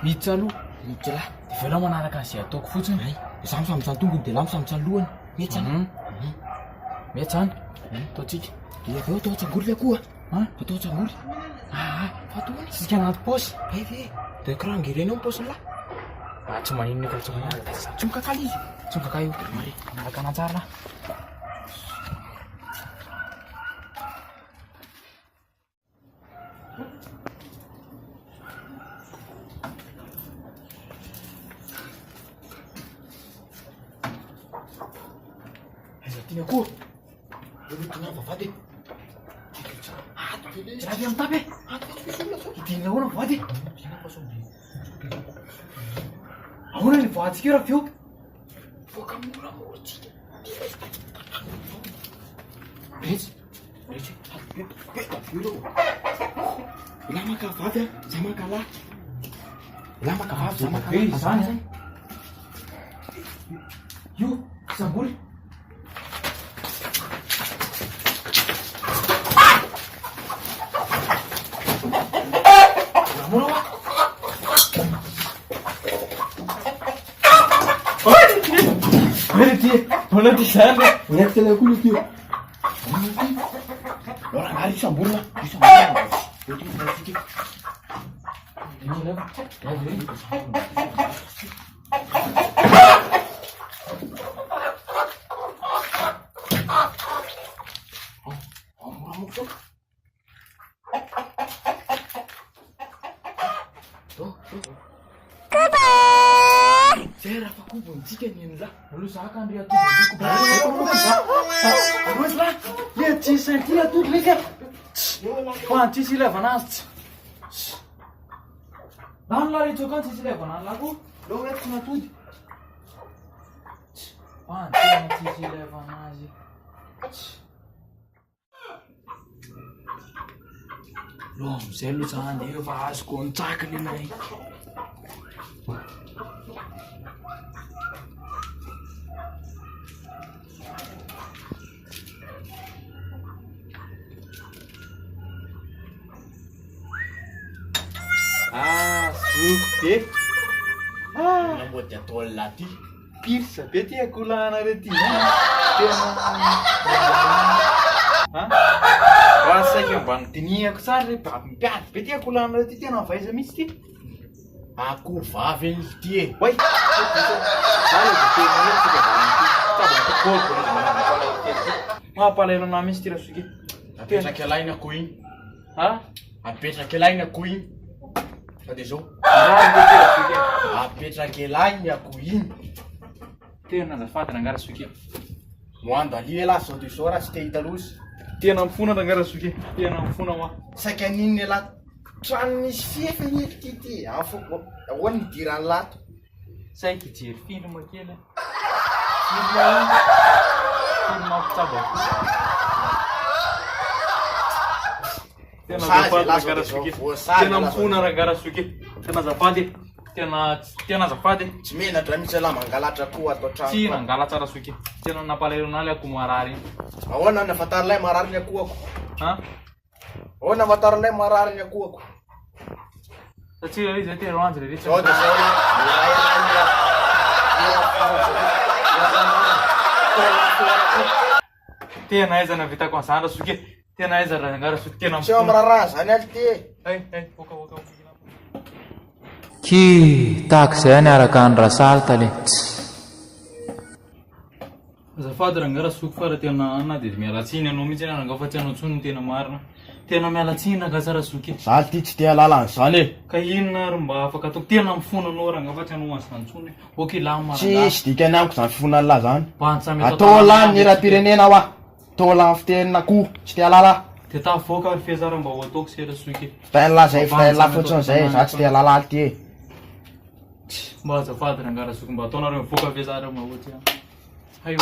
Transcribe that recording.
miditsy aloha miditsy lahy de velao manaraka an'izay ataoko fotsiny ay zaho misamitsany tongony de lahy misamitsany lohany mety zany mety zany ataotsika de aveo atao tsangory koa atao tsangory fatony sika anaty paosy ay de krangy ireny ao paosy lahy tsy manino nefa tsy manaraka tsy mikakaly izy tsy mikaka io mari manaraka anatsara lahy Tina koa tina vavady raha am tapy idinina ahoana vavady ahoana ny vahatsika io raha feo voaka moramortsika retsy ilahy maka vavy za maka lahy ilahy maka vavy za maka lahy zany zany io samboly Mana di sana, lihat saya aku lucu. Orang hari sambur lah, bisa mana? Jadi sedikit. Ini lah, lagi. Musuh. Tuh. Saya rafa ku benci kan ini lah. Lalu seakan dia tuh benci ku lah. Lihat sisa dia tuh lihat. Wah, sisi lah panas. Dan lari tuh kan sisi lah panas lagu. Lo lihat cuma tuh. Wah, sisi lah panas. Lo, saya lu jangan dia bahas kontak ni naik. Sukti. Nambuat jadwal lagi. Bisa, beti aku lah ada di. Rasa yang bang tini aku sari pampiat. Beti aku lah ada di tiana faiza misti. Aku favel dia. Woi. Kalau beti ni sudah bang. Coba aku call pun mana. Apa lagi nama misti rasuki? Apesa que lá ina kuin. Apesa que lá ina kuin. Adesso. Apetraka lahy ny akoiny tena azafady nangara soky moando ali lahy zao de zao raha tsy te hita lozy tena mifona nangara soky tena mifona hoa saika ninny lahy trano misy fiefa nyetykity afoko ahoana nidirany lato saiky hijery film kely film mampitsabo tena azafady nangara soky tena mifona nangara soky tena azafady tena azafady tsy menatra mihitsy lahy mangalatra koa atao trano tsy nangala tsara soky tena napalairona ako marary ahoana nafatary lay marary ny akohako ahoana nafatary lay marary ny akohako satria izy tena roanjy rehetra zao de zao tena aiza navitako an'izany rasoky tena aiza nangara soky tena tsy eo amin'ny raharaha zany aly ty oka Ki tahaka izay niaraka ny Rasalta le azafady rangara soky fa raha tena ana dia mialatsiny anao mihitsy ananga fa tsy anao ntsony no tena marina tena mialatsiny ka tsara soky zaly ty tsy te halalany zany e ka inona ary mba afaka ataoko tena mifona anao ranga fa tsy anao azany ntsony oky lahy tsisy dikany amiko zany fifonany lahy zany mpantsamy atao lahy ny raha-pirenena ho a atao lahy fitenina koa tsy te halala de tavoaka ary fiazara mba ho ataoko sera soky fitainy lahy zay fitainy lahy fotsiny zay za tsy te halala aly ty e mba azafady rangara soky mba ataonareo mivoaka fiazara mba ohatsy hay